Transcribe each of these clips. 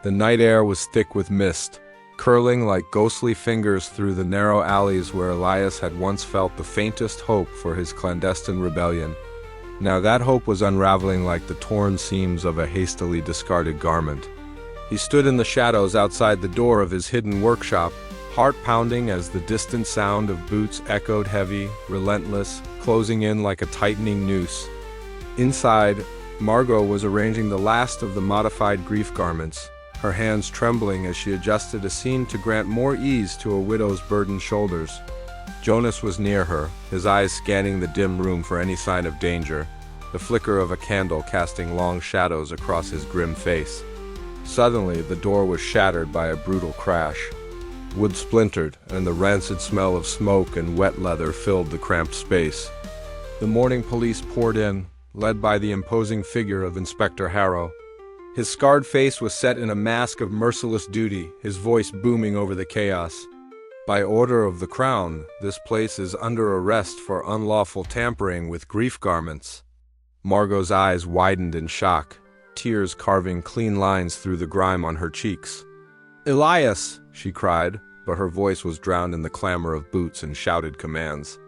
The night air was thick with mist, curling like ghostly fingers through the narrow alleys where Elias had once felt the faintest hope for his clandestine rebellion. Now that hope was unraveling like the torn seams of a hastily discarded garment. He stood in the shadows outside the door of his hidden workshop, heart pounding as the distant sound of boots echoed heavy, relentless, closing in like a tightening noose. Inside, Margot was arranging the last of the modified grief garments, her hands trembling as she adjusted a seam to grant more ease to a widow's burdened shoulders. Jonas was near her, his eyes scanning the dim room for any sign of danger, the flicker of a candle casting long shadows across his grim face. Suddenly, the door was shattered by a brutal crash. Wood splintered, and the rancid smell of smoke and wet leather filled the cramped space. The morning police poured in, led by the imposing figure of Inspector Harrow. His scarred face was set in a mask of merciless duty, his voice booming over the chaos. By order of the Crown, this place is under arrest for unlawful tampering with grief garments. Margot's eyes widened in shock, tears carving clean lines through the grime on her cheeks. "Elias!" she cried, but her voice was drowned in the clamor of boots and shouted commands.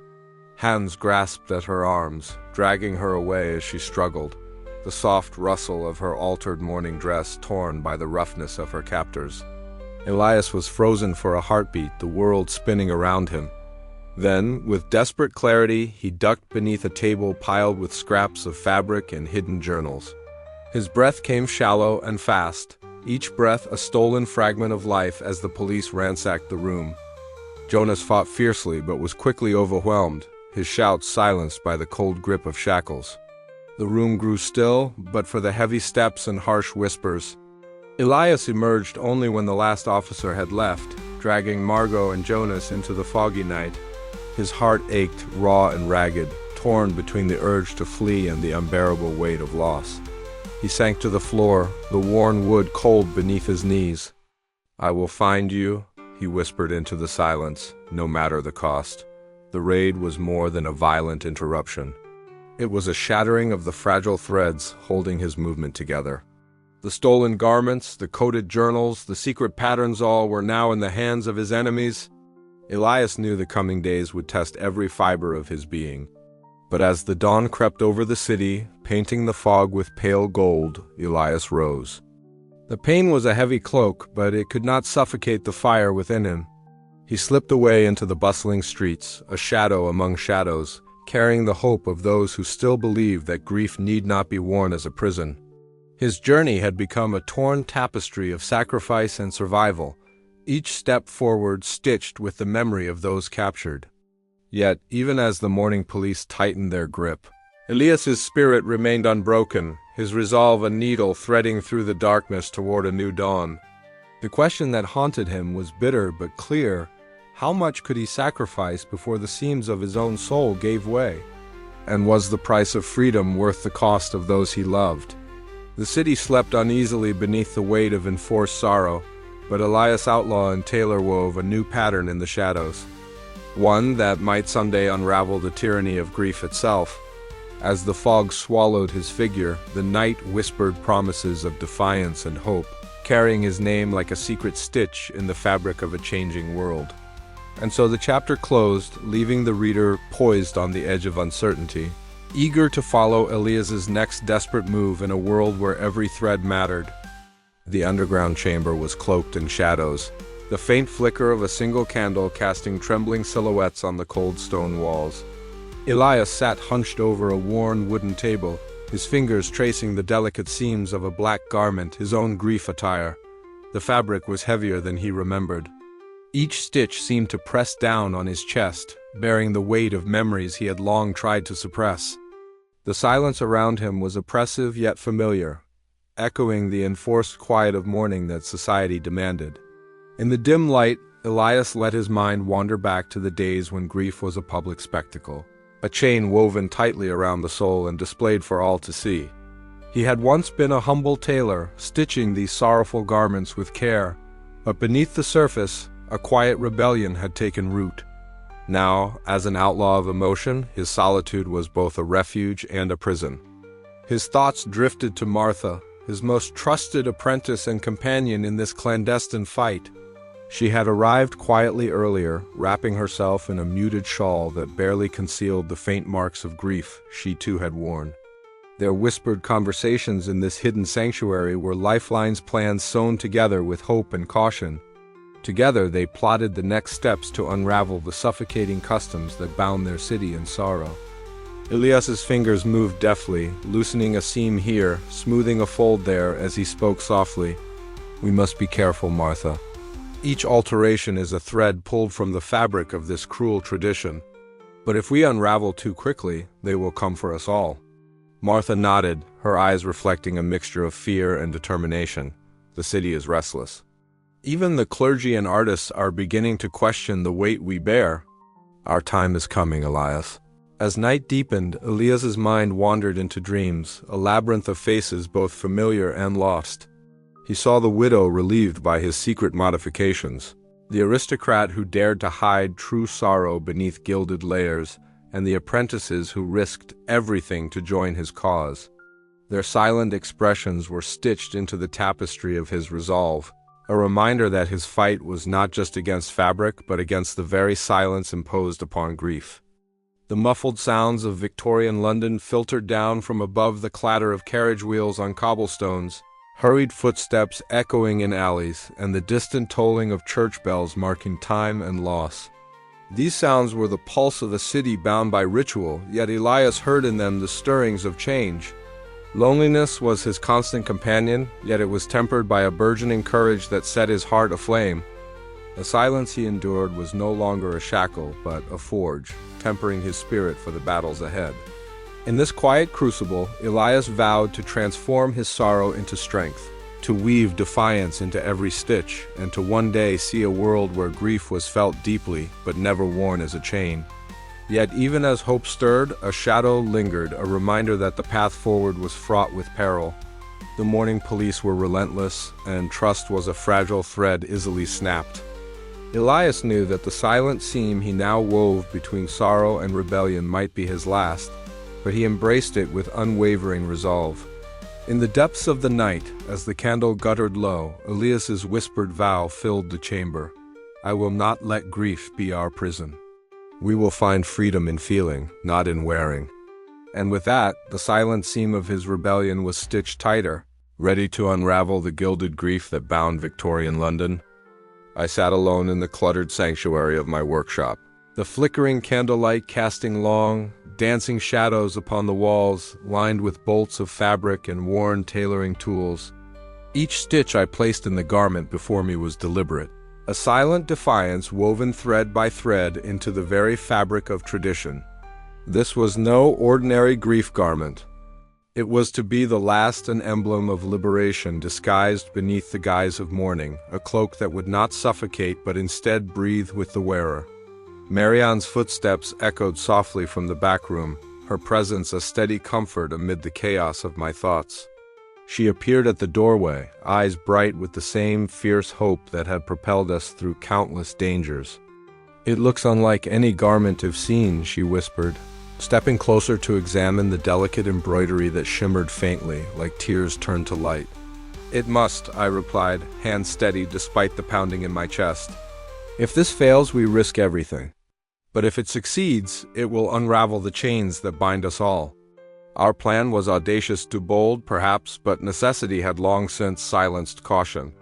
Hands grasped at her arms, dragging her away as she struggled, the soft rustle of her altered morning dress torn by the roughness of her captors. Elias was frozen for a heartbeat, the world spinning around him. Then, with desperate clarity, he ducked beneath a table piled with scraps of fabric and hidden journals. His breath came shallow and fast, each breath a stolen fragment of life as the police ransacked the room. Jonas fought fiercely but was quickly overwhelmed, his shouts silenced by the cold grip of shackles. The room grew still, but for the heavy steps and harsh whispers. Elias emerged only when the last officer had left, dragging Margot and Jonas into the foggy night. His heart ached, raw and ragged, torn between the urge to flee and the unbearable weight of loss. He sank to the floor, the worn wood cold beneath his knees. "I will find you," he whispered into the silence, no matter the cost. The raid was more than a violent interruption. It was a shattering of the fragile threads holding his movement together. The stolen garments, the coded journals, the secret patterns, all were now in the hands of his enemies. Elias knew the coming days would test every fiber of his being. But as the dawn crept over the city, painting the fog with pale gold, Elias rose. The pain was a heavy cloak, but it could not suffocate the fire within him. He slipped away into the bustling streets, a shadow among shadows, carrying the hope of those who still believed that grief need not be worn as a prison. His journey had become a torn tapestry of sacrifice and survival, each step forward stitched with the memory of those captured. Yet, even as the morning police tightened their grip, Elias's spirit remained unbroken, his resolve a needle threading through the darkness toward a new dawn. The question that haunted him was bitter but clear. How much could he sacrifice before the seams of his own soul gave way? And was the price of freedom worth the cost of those he loved? The city slept uneasily beneath the weight of enforced sorrow, but Elias Outlaw and Taylor wove a new pattern in the shadows, one that might someday unravel the tyranny of grief itself. As the fog swallowed his figure, the night whispered promises of defiance and hope, carrying his name like a secret stitch in the fabric of a changing world. And so the chapter closed, leaving the reader poised on the edge of uncertainty, eager to follow Elias's next desperate move in a world where every thread mattered. The underground chamber was cloaked in shadows, the faint flicker of a single candle casting trembling silhouettes on the cold stone walls. Elias sat hunched over a worn wooden table, his fingers tracing the delicate seams of a black garment, his own grief attire. The fabric was heavier than he remembered. Each stitch seemed to press down on his chest, bearing the weight of memories he had long tried to suppress. The silence around him was oppressive yet familiar, echoing the enforced quiet of mourning that society demanded. In the dim light, Elias let his mind wander back to the days when grief was a public spectacle, a chain woven tightly around the soul and displayed for all to see. He had once been a humble tailor, stitching these sorrowful garments with care, but beneath the surface, a quiet rebellion had taken root. Now, as an outlaw of emotion, his solitude was both a refuge and a prison. His thoughts drifted to Martha, his most trusted apprentice and companion in this clandestine fight. She had arrived quietly earlier, wrapping herself in a muted shawl that barely concealed the faint marks of grief she too had worn. Their whispered conversations in this hidden sanctuary were lifelines plans sewn together with hope and caution. Together they plotted the next steps to unravel the suffocating customs that bound their city in sorrow. Elias's fingers moved deftly, loosening a seam here, smoothing a fold there as he spoke softly. "We must be careful, Martha. Each alteration is a thread pulled from the fabric of this cruel tradition. But if we unravel too quickly, they will come for us all." Martha nodded, her eyes reflecting a mixture of fear and determination. The city is restless. Even the clergy and artists are beginning to question the weight we bear. Our time is coming, Elias. As night deepened, Elias's mind wandered into dreams, a labyrinth of faces both familiar and lost. He saw the widow relieved by his secret modifications, the aristocrat who dared to hide true sorrow beneath gilded layers, and the apprentices who risked everything to join his cause. Their silent expressions were stitched into the tapestry of his resolve, a reminder that his fight was not just against fabric but against the very silence imposed upon grief. The muffled sounds of Victorian London filtered down from above the clatter of carriage wheels on cobblestones, hurried footsteps echoing in alleys, and the distant tolling of church bells marking time and loss. These sounds were the pulse of a city bound by ritual, yet Elias heard in them the stirrings of change. Loneliness was his constant companion, yet it was tempered by a burgeoning courage that set his heart aflame. The silence he endured was no longer a shackle, but a forge, tempering his spirit for the battles ahead. In this quiet crucible, Elias vowed to transform his sorrow into strength, to weave defiance into every stitch, and to one day see a world where grief was felt deeply, but never worn as a chain. Yet even as hope stirred, a shadow lingered, a reminder that the path forward was fraught with peril. The morning police were relentless, and trust was a fragile thread easily snapped. Elias knew that the silent seam he now wove between sorrow and rebellion might be his last, but he embraced it with unwavering resolve. In the depths of the night, as the candle guttered low, Elias's whispered vow filled the chamber. "I will not let grief be our prison. We will find freedom in feeling, not in wearing." And with that, the silent seam of his rebellion was stitched tighter, ready to unravel the gilded grief that bound Victorian London. I sat alone in the cluttered sanctuary of my workshop, the flickering candlelight casting long, dancing shadows upon the walls, lined with bolts of fabric and worn tailoring tools. Each stitch I placed in the garment before me was deliberate, a silent defiance woven thread by thread into the very fabric of tradition. This was no ordinary grief garment. It was to be the last and emblem of liberation disguised beneath the guise of mourning, a cloak that would not suffocate but instead breathe with the wearer. Marianne's footsteps echoed softly from the back room, her presence a steady comfort amid the chaos of my thoughts. She appeared at the doorway, eyes bright with the same fierce hope that had propelled us through countless dangers. "It looks unlike any garment I've seen," she whispered, stepping closer to examine the delicate embroidery that shimmered faintly, like tears turned to light. "It must," I replied, hand steady despite the pounding in my chest. "If this fails, we risk everything. But if it succeeds, it will unravel the chains that bind us all." Our plan was audacious to bold, perhaps, but necessity had long since silenced caution.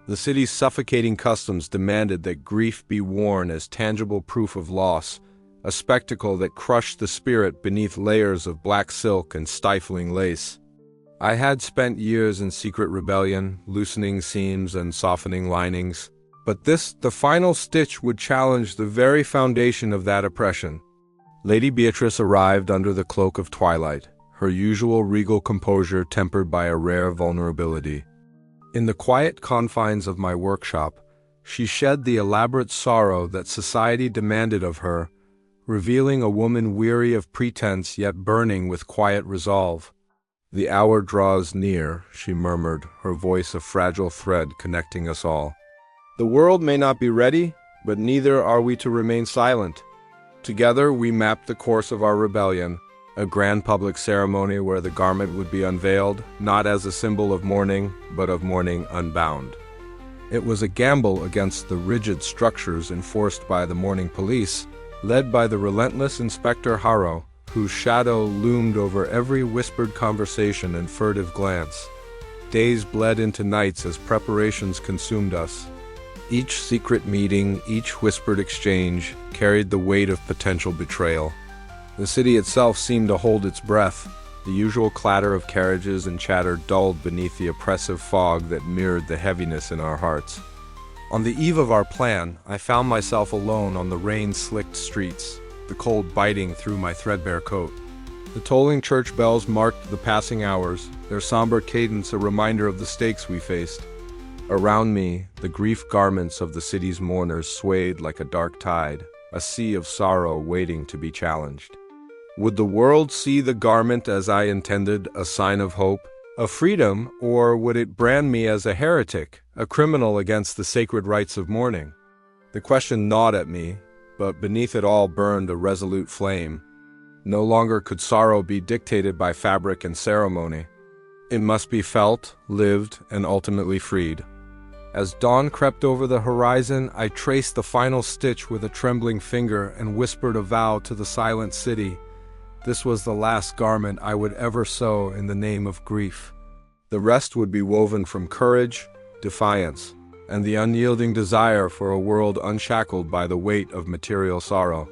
The city's suffocating customs demanded that grief be worn as tangible proof of loss, a spectacle that crushed the spirit beneath layers of black silk and stifling lace. I had spent years in secret rebellion, loosening seams and softening linings. But this, the final stitch, would challenge the very foundation of that oppression. Lady Beatrice arrived under the cloak of twilight, her usual regal composure tempered by a rare vulnerability. In the quiet confines of my workshop, she shed the elaborate sorrow that society demanded of her, revealing a woman weary of pretense yet burning with quiet resolve. "The hour draws near," she murmured, her voice a fragile thread connecting us all. "The world may not be ready, but neither are we to remain silent." Together we mapped the course of our rebellion, a grand public ceremony where the garment would be unveiled, not as a symbol of mourning, but of mourning unbound. It was a gamble against the rigid structures enforced by the mourning police, led by the relentless Inspector Harrow, whose shadow loomed over every whispered conversation and furtive glance. Days bled into nights as preparations consumed us. Each secret meeting, each whispered exchange, carried the weight of potential betrayal. The city itself seemed to hold its breath. The usual clatter of carriages and chatter dulled beneath the oppressive fog that mirrored the heaviness in our hearts. On the eve of our plan, I found myself alone on the rain-slicked streets, the cold biting through my threadbare coat. The tolling church bells marked the passing hours, their somber cadence a reminder of the stakes we faced. Around me, the grief garments of the city's mourners swayed like a dark tide, a sea of sorrow waiting to be challenged. Would the world see the garment as I intended, a sign of hope, of freedom, or would it brand me as a heretic, a criminal against the sacred rites of mourning? The question gnawed at me, but beneath it all burned a resolute flame. No longer could sorrow be dictated by fabric and ceremony. It must be felt, lived, and ultimately freed. As dawn crept over the horizon, I traced the final stitch with a trembling finger and whispered a vow to the silent city. This was the last garment I would ever sew in the name of grief. The rest would be woven from courage, defiance, and the unyielding desire for a world unshackled by the weight of material sorrow.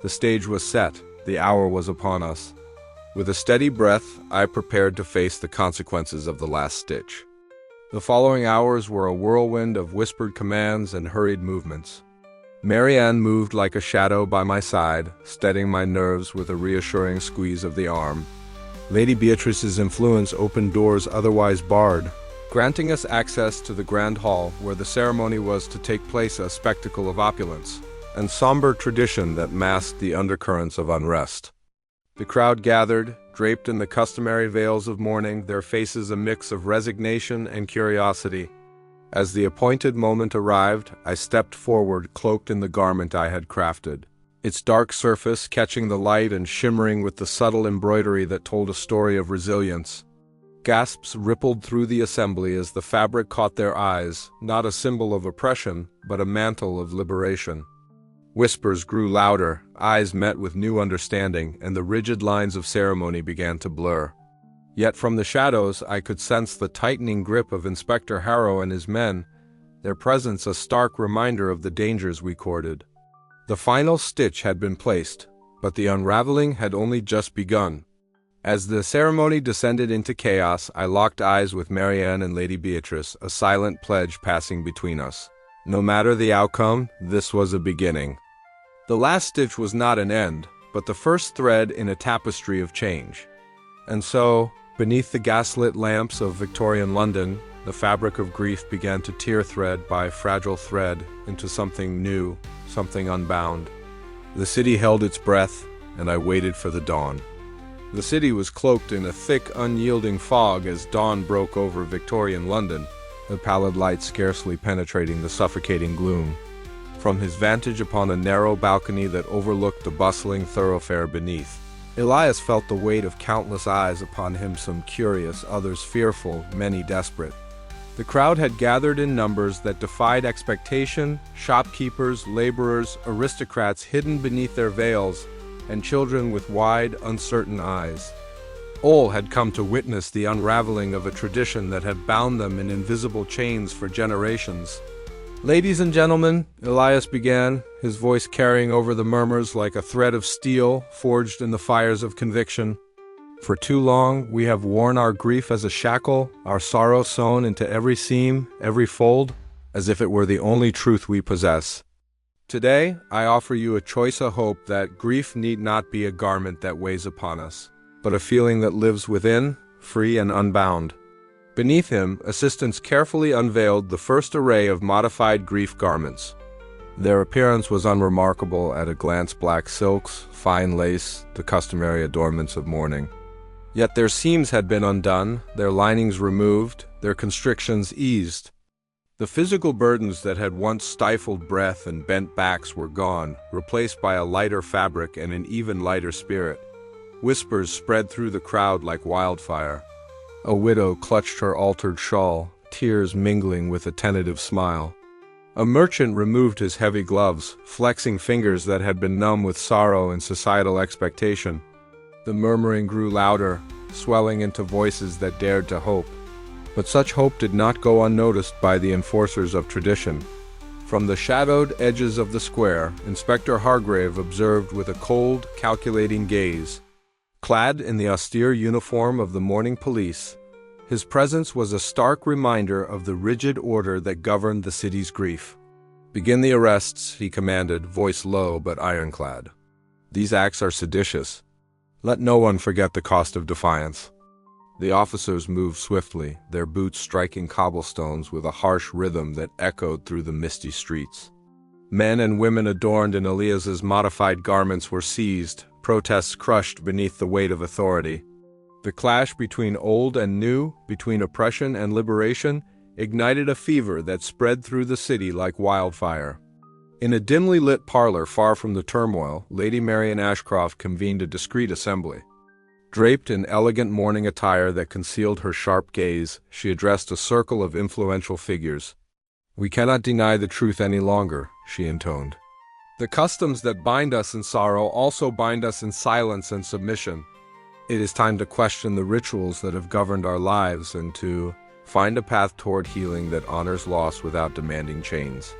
The stage was set, the hour was upon us. With a steady breath, I prepared to face the consequences of the last stitch. The following hours were a whirlwind of whispered commands and hurried movements. Marianne moved like a shadow by my side, steadying my nerves with a reassuring squeeze of the arm. Lady Beatrice's influence opened doors otherwise barred, granting us access to the grand hall where the ceremony was to take place, a spectacle of opulence and somber tradition that masked the undercurrents of unrest. The crowd gathered, draped in the customary veils of mourning, their faces a mix of resignation and curiosity. As the appointed moment arrived, I stepped forward, cloaked in the garment I had crafted, its dark surface catching the light and shimmering with the subtle embroidery that told a story of resilience. Gasps rippled through the assembly as the fabric caught their eyes, not a symbol of oppression, but a mantle of liberation. Whispers grew louder, eyes met with new understanding, and the rigid lines of ceremony began to blur. Yet from the shadows I could sense the tightening grip of Inspector Harrow and his men, their presence a stark reminder of the dangers we courted. The final stitch had been placed, but the unraveling had only just begun. As the ceremony descended into chaos, I locked eyes with Marianne and Lady Beatrice, a silent pledge passing between us. No matter the outcome, this was a beginning. The last stitch was not an end, but the first thread in a tapestry of change. And so, beneath the gaslit lamps of Victorian London, the fabric of grief began to tear thread by fragile thread into something new, something unbound. The city held its breath, and I waited for the dawn. The city was cloaked in a thick, unyielding fog as dawn broke over Victorian London, the pallid light scarcely penetrating the suffocating gloom. From his vantage upon a narrow balcony that overlooked the bustling thoroughfare beneath, Elias felt the weight of countless eyes upon him, some curious, others fearful, many desperate. The crowd had gathered in numbers that defied expectation: shopkeepers, laborers, aristocrats hidden beneath their veils, and children with wide, uncertain eyes. All had come to witness the unraveling of a tradition that had bound them in invisible chains for generations. "Ladies and gentlemen," Elias began, his voice carrying over the murmurs like a thread of steel forged in the fires of conviction. "For too long we have worn our grief as a shackle, our sorrow sewn into every seam, every fold, as if it were the only truth we possess. Today, I offer you a choice of hope that grief need not be a garment that weighs upon us, but a feeling that lives within, free and unbound." Beneath him, assistants carefully unveiled the first array of modified grief garments. Their appearance was unremarkable at a glance: black silks, fine lace, the customary adornments of mourning. Yet their seams had been undone, their linings removed, their constrictions eased. The physical burdens that had once stifled breath and bent backs were gone, replaced by a lighter fabric and an even lighter spirit. Whispers spread through the crowd like wildfire. A widow clutched her altered shawl, tears mingling with a tentative smile. A merchant removed his heavy gloves, flexing fingers that had been numb with sorrow and societal expectation. The murmuring grew louder, swelling into voices that dared to hope. But such hope did not go unnoticed by the enforcers of tradition. From the shadowed edges of the square, Inspector Hargrave observed with a cold, calculating gaze. Clad in the austere uniform of the morning police, his presence was a stark reminder of the rigid order that governed the city's grief. "Begin the arrests," he commanded, voice low but ironclad. "These acts are seditious. Let no one forget the cost of defiance." The officers moved swiftly, their boots striking cobblestones with a harsh rhythm that echoed through the misty streets. Men and women adorned in Elise's modified garments were seized, protests crushed beneath the weight of authority. The clash between old and new, between oppression and liberation, ignited a fever that spread through the city like wildfire. In a dimly lit parlor far from the turmoil, Lady Marian Ashcroft convened a discreet assembly. Draped in elegant mourning attire that concealed her sharp gaze, she addressed a circle of influential figures. "We cannot deny the truth any longer," she intoned. "The customs that bind us in sorrow also bind us in silence and submission. It is time to question the rituals that have governed our lives and to find a path toward healing that honors loss without demanding chains."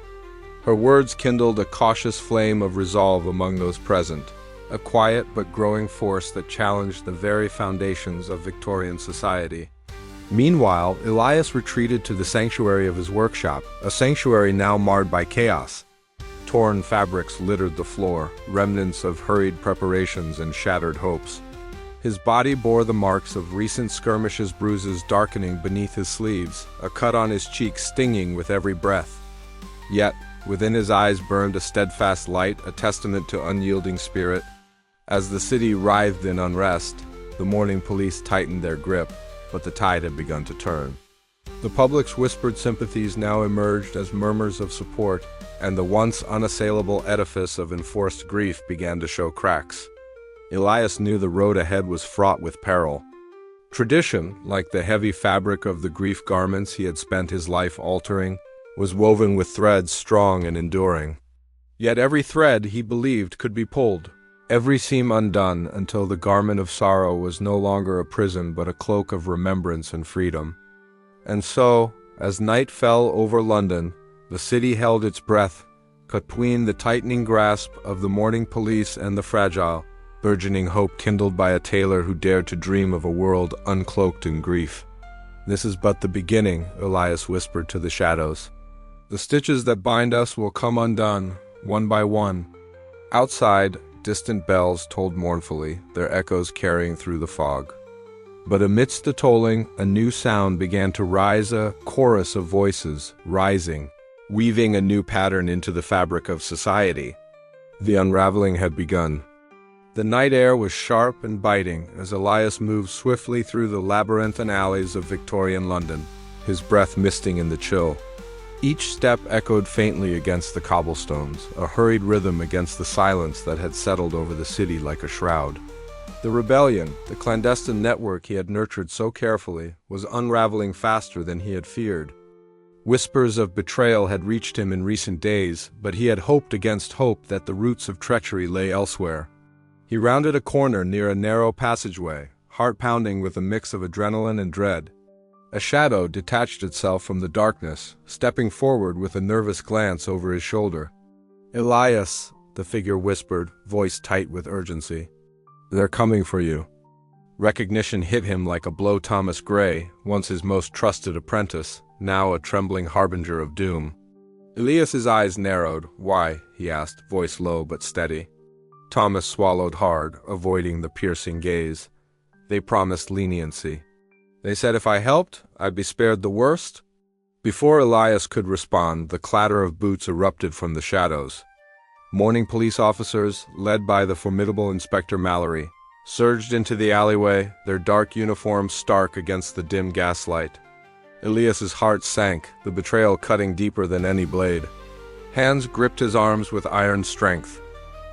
Her words kindled a cautious flame of resolve among those present, a quiet but growing force that challenged the very foundations of Victorian society. Meanwhile, Elias retreated to the sanctuary of his workshop, a sanctuary now marred by chaos. Torn fabrics littered the floor, remnants of hurried preparations and shattered hopes. His body bore the marks of recent skirmishes, bruises darkening beneath his sleeves, a cut on his cheek stinging with every breath. Yet, within his eyes burned a steadfast light, a testament to unyielding spirit. As the city writhed in unrest, the morning police tightened their grip, but the tide had begun to turn. The public's whispered sympathies now emerged as murmurs of support, and the once unassailable edifice of enforced grief began to show cracks. Elias knew the road ahead was fraught with peril. Tradition, like the heavy fabric of the grief garments he had spent his life altering, was woven with threads strong and enduring. Yet every thread, he believed, could be pulled, every seam undone, until the garment of sorrow was no longer a prison but a cloak of remembrance and freedom. And so, as night fell over London, the city held its breath, between the tightening grasp of the morning police and the fragile, burgeoning hope kindled by a tailor who dared to dream of a world uncloaked in grief. "This is but the beginning," Elias whispered to the shadows. "The stitches that bind us will come undone, one by one." Outside, distant bells tolled mournfully, their echoes carrying through the fog. But amidst the tolling, a new sound began to rise, a chorus of voices, rising, weaving a new pattern into the fabric of society. The unraveling had begun. The night air was sharp and biting as Elias moved swiftly through the labyrinthine alleys of Victorian London, his breath misting in the chill. Each step echoed faintly against the cobblestones, a hurried rhythm against the silence that had settled over the city like a shroud. The rebellion, the clandestine network he had nurtured so carefully, was unraveling faster than he had feared. Whispers of betrayal had reached him in recent days, but he had hoped against hope that the roots of treachery lay elsewhere. He rounded a corner near a narrow passageway, heart pounding with a mix of adrenaline and dread. A shadow detached itself from the darkness, stepping forward with a nervous glance over his shoulder. "Elias," the figure whispered, voice tight with urgency. "They're coming for you." Recognition hit him like a blow. Thomas Gray, once his most trusted apprentice, now a trembling harbinger of doom. Elias's eyes narrowed. "Why?" he asked, voice low but steady. Thomas swallowed hard, avoiding the piercing gaze. "They promised leniency. They said if I helped, I'd be spared the worst." Before Elias could respond, the clatter of boots erupted from the shadows. Morning police officers, led by the formidable Inspector Mallory, surged into the alleyway, their dark uniforms stark against the dim gaslight. Elias's heart sank, the betrayal cutting deeper than any blade. Hands gripped his arms with iron strength.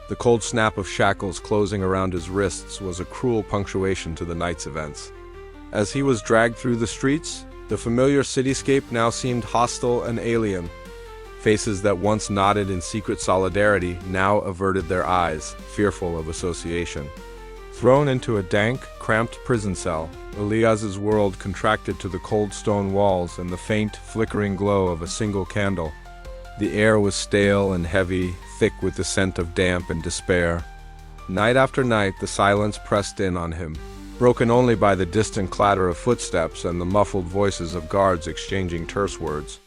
The cold snap of shackles closing around his wrists was a cruel punctuation to the night's events. As he was dragged through the streets, the familiar cityscape now seemed hostile and alien. Faces that once nodded in secret solidarity now averted their eyes, fearful of association. Thrown into a dank, cramped prison cell, Elias's world contracted to the cold stone walls and the faint, flickering glow of a single candle. The air was stale and heavy, thick with the scent of damp and despair. Night after night, the silence pressed in on him, broken only by the distant clatter of footsteps and the muffled voices of guards exchanging terse words.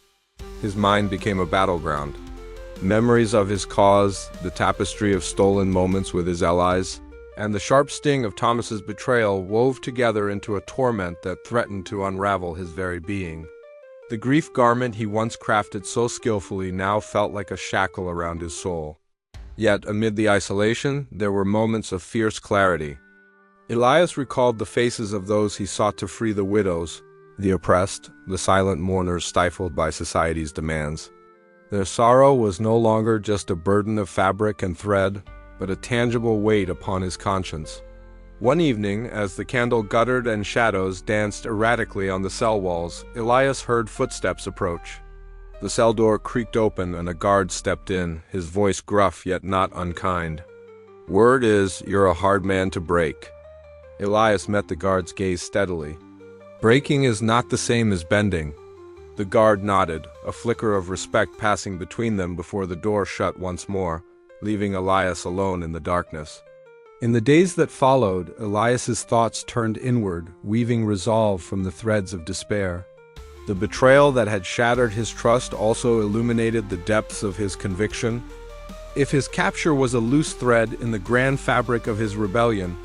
His mind became a battleground. Memories of his cause, the tapestry of stolen moments with his allies, and the sharp sting of Thomas's betrayal wove together into a torment that threatened to unravel his very being. The grief garment he once crafted so skillfully now felt like a shackle around his soul. Yet, amid the isolation, there were moments of fierce clarity. Elias recalled the faces of those he sought to free: the widows, the oppressed, the silent mourners stifled by society's demands. Their sorrow was no longer just a burden of fabric and thread, but a tangible weight upon his conscience. One evening, as the candle guttered and shadows danced erratically on the cell walls, Elias heard footsteps approach. The cell door creaked open and a guard stepped in, his voice gruff yet not unkind. "Word is, you're a hard man to break." Elias met the guard's gaze steadily. "Breaking is not the same as bending." The guard nodded, a flicker of respect passing between them before the door shut once more, leaving Elias alone in the darkness. In the days that followed, Elias's thoughts turned inward, weaving resolve from the threads of despair. The betrayal that had shattered his trust also illuminated the depths of his conviction. If his capture was a loose thread in the grand fabric of his rebellion,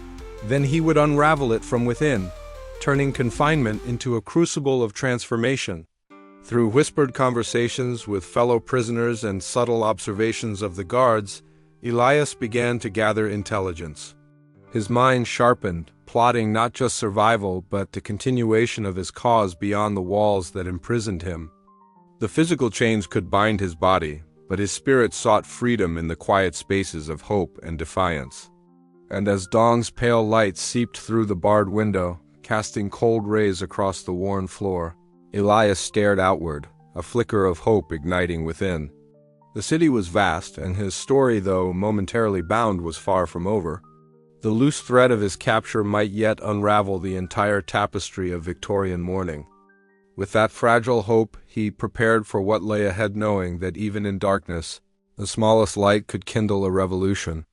then he would unravel it from within, turning confinement into a crucible of transformation. Through whispered conversations with fellow prisoners and subtle observations of the guards, Elias began to gather intelligence. His mind sharpened, plotting not just survival but the continuation of his cause beyond the walls that imprisoned him. The physical chains could bind his body, but his spirit sought freedom in the quiet spaces of hope and defiance. And as dawn's pale light seeped through the barred window, casting cold rays across the worn floor, Elias stared outward, a flicker of hope igniting within. The city was vast, and his story, though momentarily bound, was far from over. The loose thread of his capture might yet unravel the entire tapestry of Victorian mourning. With that fragile hope, he prepared for what lay ahead, knowing that even in darkness, the smallest light could kindle a revolution.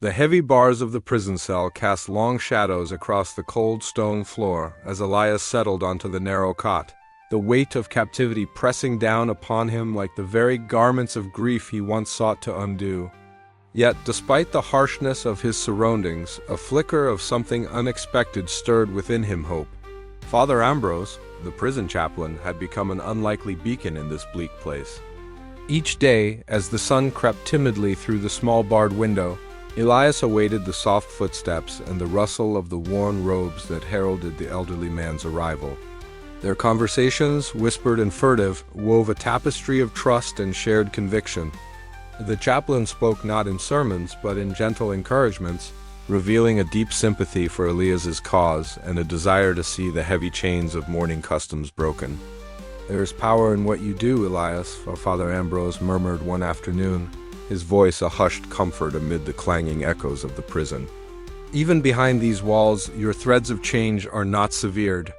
The heavy bars of the prison cell cast long shadows across the cold stone floor as Elias settled onto the narrow cot, the weight of captivity pressing down upon him like the very garments of grief he once sought to undo. Yet, despite the harshness of his surroundings, a flicker of something unexpected stirred within him hope. Father Ambrose, the prison chaplain, had become an unlikely beacon in this bleak place. Each day, as the sun crept timidly through the small barred window, Elias awaited the soft footsteps and the rustle of the worn robes that heralded the elderly man's arrival. Their conversations, whispered and furtive, wove a tapestry of trust and shared conviction. The chaplain spoke not in sermons, but in gentle encouragements, revealing a deep sympathy for Elias's cause and a desire to see the heavy chains of mourning customs broken. "There is power in what you do, Elias," Father Ambrose murmured one afternoon, his voice a hushed comfort amid the clanging echoes of the prison. "Even behind these walls, your threads of change are not severed."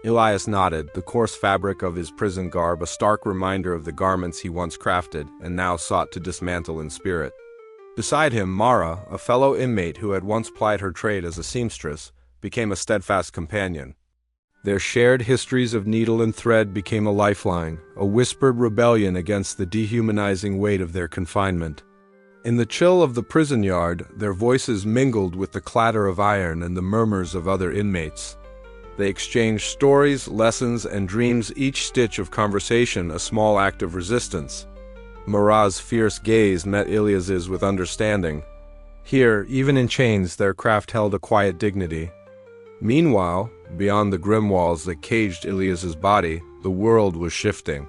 Elias nodded, the coarse fabric of his prison garb a stark reminder of the garments he once crafted and now sought to dismantle in spirit. Beside him, Mara, a fellow inmate who had once plied her trade as a seamstress, became a steadfast companion. Their shared histories of needle and thread became a lifeline, a whispered rebellion against the dehumanizing weight of their confinement. In the chill of the prison yard, their voices mingled with the clatter of iron and the murmurs of other inmates. They exchanged stories, lessons, and dreams, each stitch of conversation a small act of resistance. Mara's fierce gaze met Elias's with understanding. Here, even in chains, their craft held a quiet dignity. Meanwhile, beyond the grim walls that caged Elias's body, the world was shifting.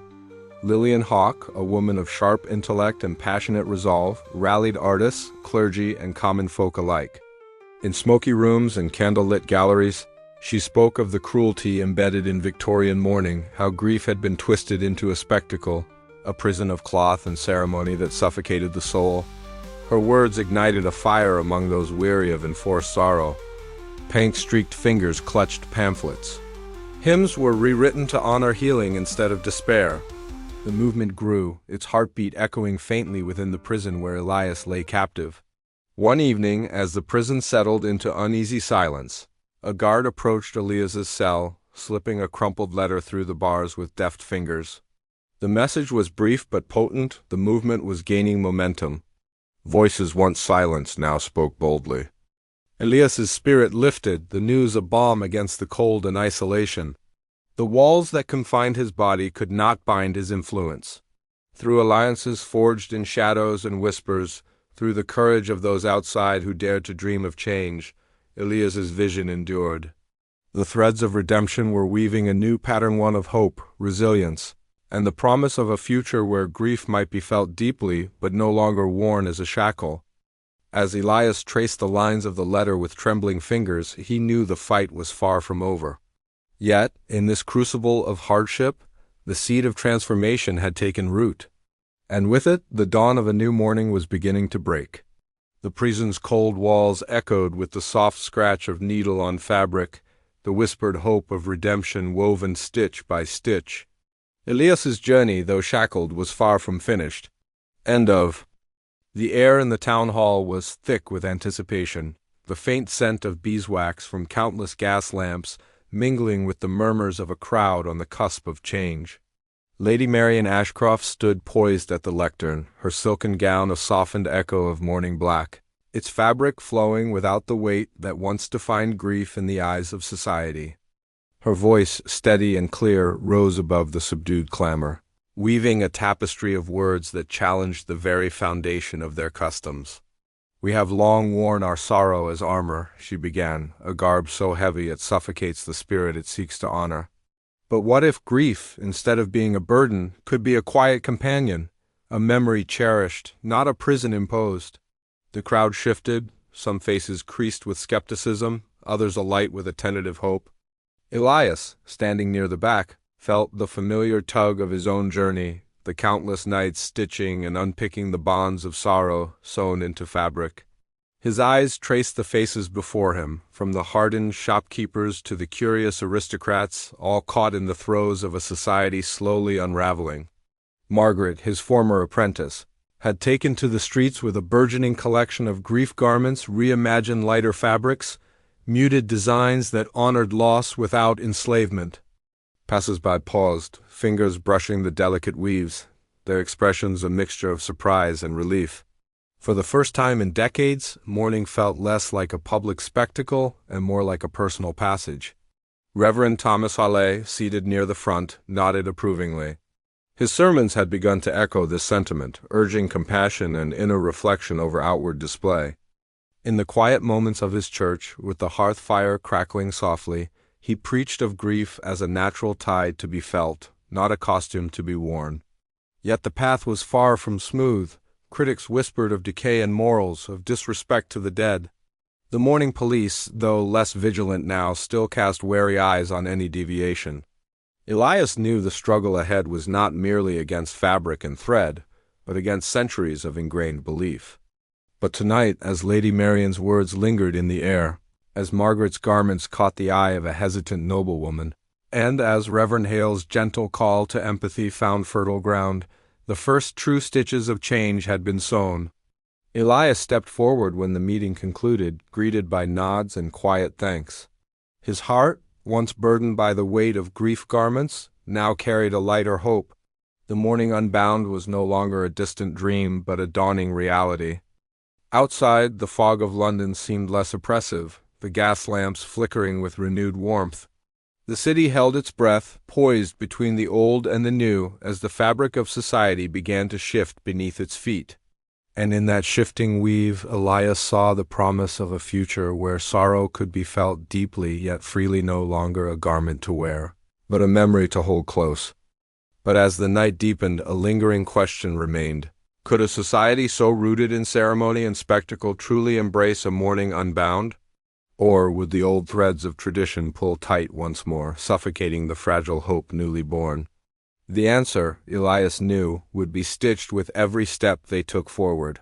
Lillian Hawke, a woman of sharp intellect and passionate resolve, rallied artists, clergy, and common folk alike. In smoky rooms and candlelit galleries, she spoke of the cruelty embedded in Victorian mourning, how grief had been twisted into a spectacle, a prison of cloth and ceremony that suffocated the soul. Her words ignited a fire among those weary of enforced sorrow. Pink-streaked fingers clutched pamphlets. Hymns were rewritten to honor healing instead of despair. The movement grew, its heartbeat echoing faintly within the prison where Elias lay captive. One evening, as the prison settled into uneasy silence, a guard approached Elias's cell, slipping a crumpled letter through the bars with deft fingers. The message was brief but potent. The movement was gaining momentum. Voices once silenced now spoke boldly. Elias's spirit lifted, the news a balm against the cold and isolation. The walls that confined his body could not bind his influence. Through alliances forged in shadows and whispers, through the courage of those outside who dared to dream of change, Elias's vision endured. The threads of redemption were weaving a new pattern, one of hope, resilience, and the promise of a future where grief might be felt deeply but no longer worn as a shackle. As Elias traced the lines of the letter with trembling fingers, he knew the fight was far from over. Yet, in this crucible of hardship, the seed of transformation had taken root. And with it, the dawn of a new morning was beginning to break. The prison's cold walls echoed with the soft scratch of needle on fabric, the whispered hope of redemption woven stitch by stitch. Elias's journey, though shackled, was far from finished. End of. The air in the town hall was thick with anticipation, the faint scent of beeswax from countless gas lamps mingling with the murmurs of a crowd on the cusp of change. Lady Marian Ashcroft stood poised at the lectern, her silken gown a softened echo of morning black, its fabric flowing without the weight that once defined grief in the eyes of society. Her voice, steady and clear, rose above the subdued clamor, weaving a tapestry of words that challenged the very foundation of their customs. "We have long worn our sorrow as armor," she began, a garb so heavy it suffocates the spirit it seeks to honor. But what if grief, instead of being a burden, could be a quiet companion, a memory cherished, not a prison imposed? The crowd shifted, some faces creased with skepticism, others alight with a tentative hope. Elias, standing near the back, felt the familiar tug of his own journey, the countless nights stitching and unpicking the bonds of sorrow sewn into fabric. His eyes traced the faces before him, from the hardened shopkeepers to the curious aristocrats, all caught in the throes of a society slowly unraveling. Margaret, his former apprentice, had taken to the streets with a burgeoning collection of grief garments, reimagined lighter fabrics, muted designs that honored loss without enslavement. Passers-by paused, fingers brushing the delicate weaves, their expressions a mixture of surprise and relief. For the first time in decades, mourning felt less like a public spectacle and more like a personal passage. Reverend Thomas Hallé, seated near the front, nodded approvingly. His sermons had begun to echo this sentiment, urging compassion and inner reflection over outward display. In the quiet moments of his church, with the hearth fire crackling softly, he preached of grief as a natural tide to be felt, not a costume to be worn. Yet the path was far from smooth. Critics whispered of decay in morals, of disrespect to the dead. The mourning police, though less vigilant now, still cast wary eyes on any deviation. Elias knew the struggle ahead was not merely against fabric and thread, but against centuries of ingrained belief. But tonight, as Lady Marian's words lingered in the air, as Margaret's garments caught the eye of a hesitant noblewoman, and as Reverend Hale's gentle call to empathy found fertile ground, the first true stitches of change had been sown. Elias stepped forward when the meeting concluded, greeted by nods and quiet thanks. His heart, once burdened by the weight of grief garments, now carried a lighter hope. The morning unbound was no longer a distant dream, but a dawning reality. Outside, the fog of London seemed less oppressive, the gas lamps flickering with renewed warmth. The city held its breath, poised between the old and the new, as the fabric of society began to shift beneath its feet. And in that shifting weave, Elias saw the promise of a future where sorrow could be felt deeply, yet freely, no longer a garment to wear, but a memory to hold close. But as the night deepened, a lingering question remained. Could a society so rooted in ceremony and spectacle truly embrace a mourning unbound? Or would the old threads of tradition pull tight once more, suffocating the fragile hope newly born? The answer, Elias knew, would be stitched with every step they took forward.